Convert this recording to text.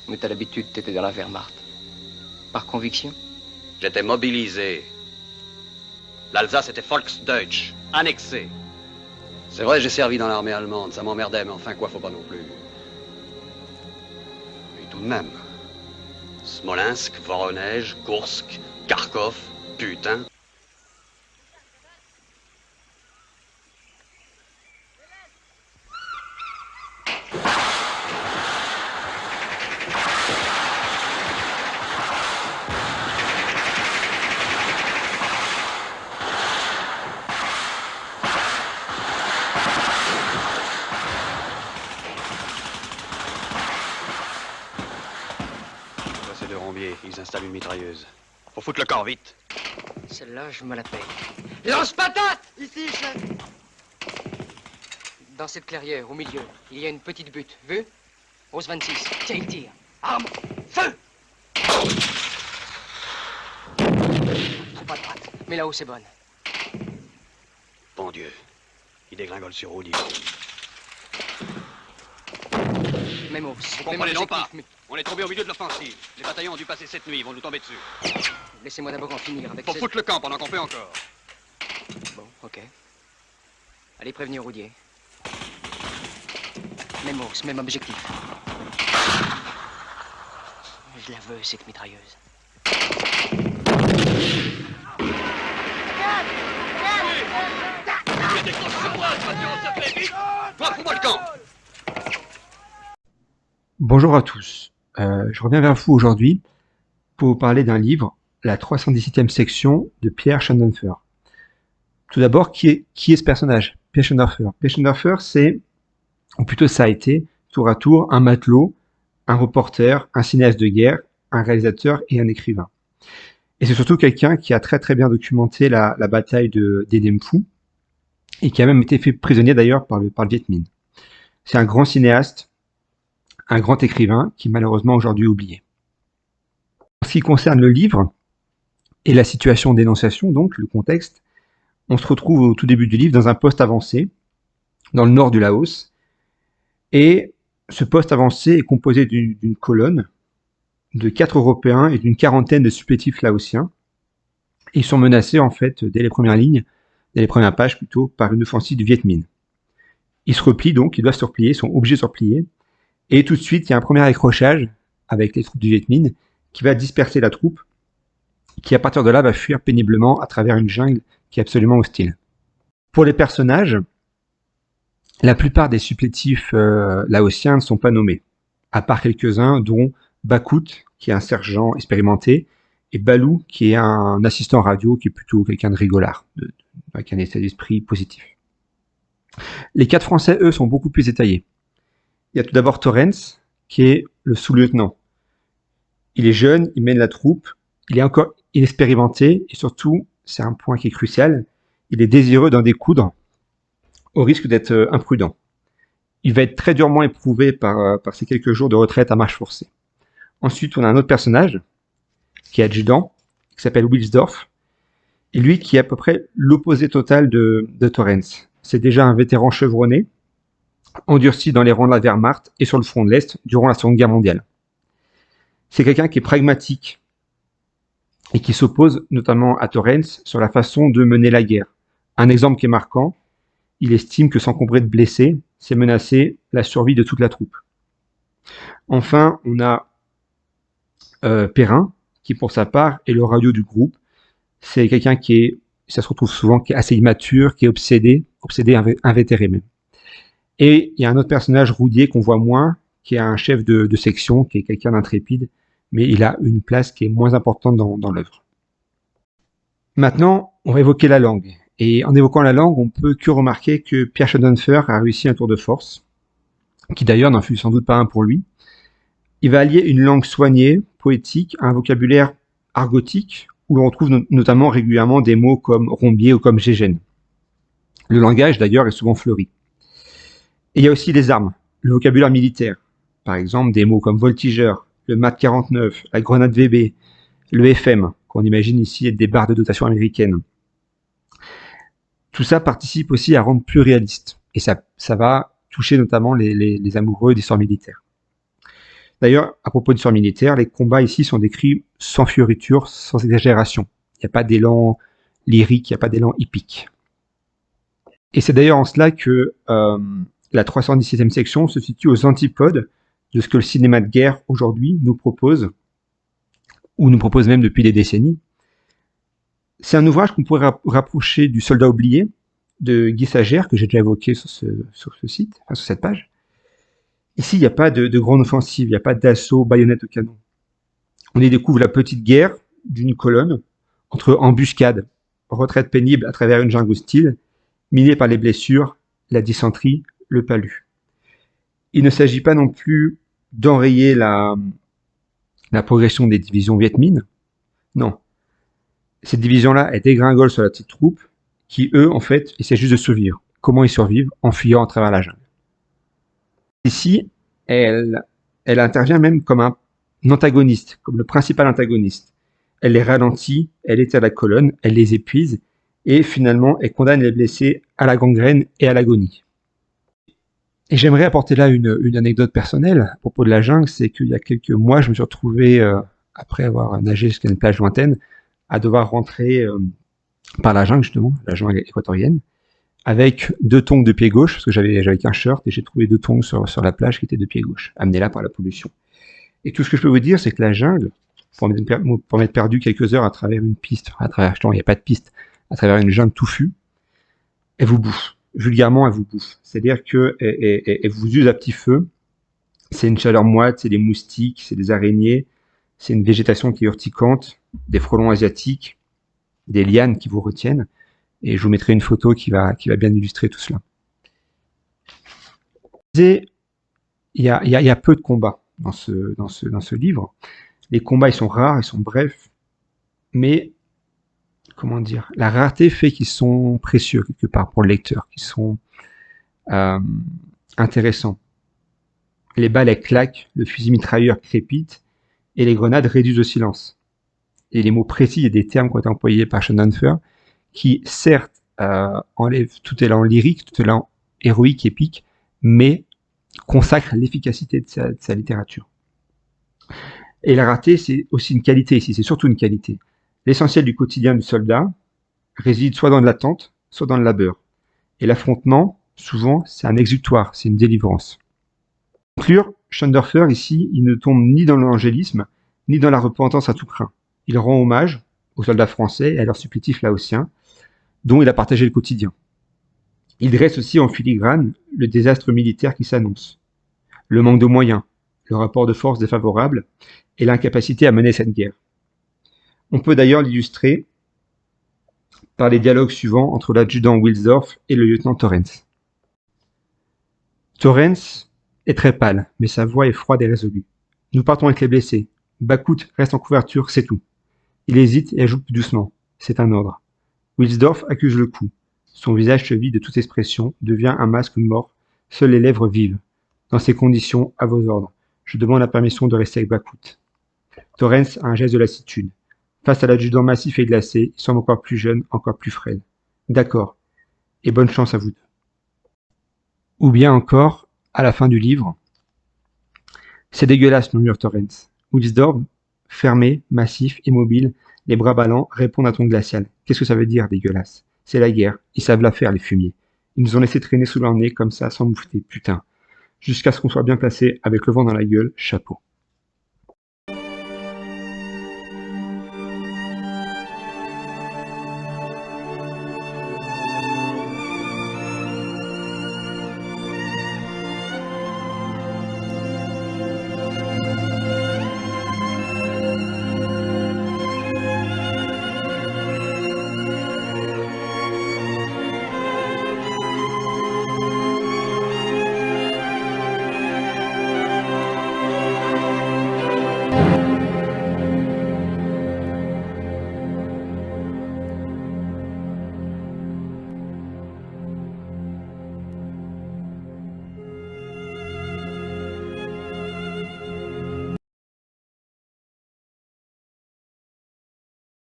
Mais t'as l'habitude, t'étais dans la Wehrmacht. Par conviction? J'étais mobilisé. L'Alsace était Volksdeutsch, annexé. C'est vrai, j'ai servi dans l'armée allemande, ça m'emmerdait, mais enfin quoi, faut pas non plus. Et tout de même. Smolensk, Voronezh, Kursk, Kharkov, putain. C'est de Rombier, ils installent une mitrailleuse. Faut foutre le camp, vite. Celle-là, je me la paye. Lance-patate! Ici, chef! Dans cette clairière, au milieu, il y a une petite butte. Vu? Ose 26. Tiens, il tire. Arme! Feu! Trop à droite. Mais là-haut, c'est bonne. Bon Dieu. Il dégringole sur Roulier. Même os. Vous comprenez non pas? On est tombé au milieu de l'offensive. Les bataillons ont dû passer cette nuit, ils vont nous tomber dessus. Laissez-moi d'abord en finir avec Faut cette... foutre le camp pendant qu'on peut encore. Bon, ok. Allez prévenir Roudier. Même os, même objectif. Je la veux, cette mitrailleuse. Fous-moi le camp! Bonjour à tous, je reviens vers vous aujourd'hui pour vous parler d'un livre, la 317e section de Pierre Schonhofer. Tout d'abord, qui est ce personnage? Pierre Schonhofer. Pierre Schonhofer, c'est, ou plutôt ça a été, tour à tour, un matelot, un reporter, un cinéaste de guerre, un réalisateur et un écrivain. Et c'est surtout quelqu'un qui a très très bien documenté la bataille des Diem Phu et qui a même été fait prisonnier d'ailleurs par le Viet Minh. C'est un grand cinéaste, un grand écrivain qui est malheureusement aujourd'hui oublié. En ce qui concerne le livre et la situation d'énonciation, donc le contexte, on se retrouve au tout début du livre dans un poste avancé, dans le nord du Laos, et ce poste avancé est composé d'une colonne de 4 Européens et d'une quarantaine de supplétifs laotiens. Ils sont menacés en fait dès les premières lignes, dès les premières pages plutôt, par une offensive du Viet Minh. Ils se replient donc, ils doivent se replier, ils sont obligés de se replier. Et tout de suite, il y a un premier accrochage avec les troupes du Viet Minh qui va disperser la troupe, qui à partir de là va fuir péniblement à travers une jungle qui est absolument hostile. Pour les personnages, la plupart des supplétifs laotiens ne sont pas nommés, à part quelques-uns, dont Bakut, qui est un sergent expérimenté, et Balou, qui est un assistant radio, qui est plutôt quelqu'un de rigolard, avec un état d'esprit positif. Les 4 Français, eux, sont beaucoup plus détaillés. Il y a tout d'abord Torrens, qui est le sous-lieutenant. Il est jeune, il mène la troupe, il est encore inexpérimenté, et surtout, c'est un point qui est crucial, il est désireux d'en découdre, au risque d'être imprudent. Il va être très durement éprouvé par ces quelques jours de retraite à marche forcée. Ensuite, on a un autre personnage, qui est adjudant, qui s'appelle Wilsdorf, et lui qui est à peu près l'opposé total de Torrens. C'est déjà un vétéran chevronné, endurci dans les rangs de la Wehrmacht et sur le front de l'Est durant la Seconde Guerre mondiale. C'est quelqu'un qui est pragmatique et qui s'oppose notamment à Torrens sur la façon de mener la guerre. Un exemple qui est marquant, il estime que s'encombrer de blessés, c'est menacer la survie de toute la troupe. Enfin, on a Perrin, qui pour sa part est le radio du groupe. C'est quelqu'un qui est, ça se retrouve souvent, qui est assez immature, qui est obsédé, invétéré même. Et il y a un autre personnage, Roudier, qu'on voit moins, qui est un chef de section, qui est quelqu'un d'intrépide, mais il a une place qui est moins importante dans l'œuvre. Maintenant, on va évoquer la langue. Et en évoquant la langue, on peut que remarquer que Pierre Schonhofer a réussi un tour de force, qui d'ailleurs n'en fut sans doute pas un pour lui. Il va allier une langue soignée, poétique, à un vocabulaire argotique, où l'on retrouve notamment régulièrement des mots comme Rombier ou comme Gégène. Le langage, d'ailleurs, est souvent fleuri. Et il y a aussi les armes, le vocabulaire militaire. Par exemple, des mots comme voltigeur, le MAT 49, la grenade VB, le FM, qu'on imagine ici être des barres de dotation américaines. Tout ça participe aussi à rendre plus réaliste. Et ça va toucher notamment les amoureux d'histoire militaire. D'ailleurs, à propos d'histoire militaire, les combats ici sont décrits sans fioriture, sans exagération. Il n'y a pas d'élan lyrique, il n'y a pas d'élan hippique. Et c'est d'ailleurs en cela que la 317e section se situe aux antipodes de ce que le cinéma de guerre aujourd'hui nous propose, ou nous propose même depuis des décennies. C'est un ouvrage qu'on pourrait rapprocher du Soldat oublié de Guy Sagère, que j'ai déjà évoqué sur ce site, enfin sur cette page. Ici, il n'y a pas de grande offensive, il n'y a pas d'assaut baïonnette au canon. On y découvre la petite guerre d'une colonne entre embuscade, retraite pénible à travers une jungle hostile, minée par les blessures, la dysenterie, le palu. Il ne s'agit pas non plus d'enrayer la progression des divisions Viet Minh. Non. Cette division-là, elle dégringole sur la petite troupe qui, eux, en fait, essaient juste de survivre. Comment ils survivent? En fuyant à travers la jungle. Ici, elle intervient même comme un antagoniste, comme le principal antagoniste. Elle les ralentit, elle étire la colonne, elle les épuise, et finalement, elle condamne les blessés à la gangrène et à l'agonie. Et j'aimerais apporter là une anecdote personnelle à propos de la jungle, c'est qu'il y a quelques mois, je me suis retrouvé, après avoir nagé jusqu'à une plage lointaine, à devoir rentrer par la jungle, justement, la jungle équatorienne, avec 2 tongs de pied gauche, parce que j'avais qu'un shirt, et j'ai trouvé 2 tongs sur la plage qui étaient de pied gauche, amenés là par la pollution. Et tout ce que je peux vous dire, c'est que la jungle, pour m'être perdu quelques heures à travers une piste, à travers, justement, il n'y a pas de piste, à travers une jungle touffue, elle vous bouffe. Vulgairement, elle vous bouffe. C'est-à-dire que elle vous use à petit feu. C'est une chaleur moite, c'est des moustiques, c'est des araignées, c'est une végétation qui est urticante, des frelons asiatiques, des lianes qui vous retiennent. Et je vous mettrai une photo qui va bien illustrer tout cela. Il y a peu de combats dans ce livre. Les combats, ils sont rares, ils sont brefs, mais comment dire, la rareté fait qu'ils sont précieux quelque part pour le lecteur, qu'ils sont intéressants. Les balles, elles claquent, le fusil mitrailleur crépite, et les grenades réduisent au silence. Et les mots précis et des termes qui ont été employés par Schoenhofer, qui certes enlèvent tout élan lyrique, tout élan héroïque, épique, mais consacrent l'efficacité de sa littérature. Et la rareté, c'est aussi une qualité ici, c'est surtout une qualité. L'essentiel du quotidien du soldat réside soit dans l'attente, soit dans le labeur. Et l'affrontement, souvent, c'est un exutoire, c'est une délivrance. Pour conclure, Schoenhofer, ici, il ne tombe ni dans l'angélisme, ni dans la repentance à tout craint. Il rend hommage aux soldats français et à leurs supplétifs laotiens, dont il a partagé le quotidien. Il dresse aussi en filigrane le désastre militaire qui s'annonce, le manque de moyens, le rapport de force défavorable et l'incapacité à mener cette guerre. On peut d'ailleurs l'illustrer par les dialogues suivants entre l'adjudant Wilsdorf et le lieutenant Torrens. Torrens est très pâle, mais sa voix est froide et résolue. Nous partons avec les blessés. Bakout reste en couverture, c'est tout. Il hésite et ajoute plus doucement. C'est un ordre. Wilsdorf accuse le coup. Son visage se vide de toute expression, devient un masque mort, seules les lèvres vivent. Dans ces conditions, à vos ordres. Je demande la permission de rester avec Bakout. Torrens a un geste de lassitude. Face à l'adjudant massif et glacé, il semble encore plus jeune, encore plus frêle. D'accord. Et bonne chance à vous deux. Ou bien encore, à la fin du livre, c'est dégueulasse, murmure Torrens. Wilsdorf, fermé, massif, immobile, les bras ballants, répond à ton glacial. Qu'est-ce que ça veut dire, dégueulasse? C'est la guerre. Ils savent la faire, les fumiers. Ils nous ont laissé traîner sous leur nez comme ça, sans moufter, putain. Jusqu'à ce qu'on soit bien placé, avec le vent dans la gueule, chapeau.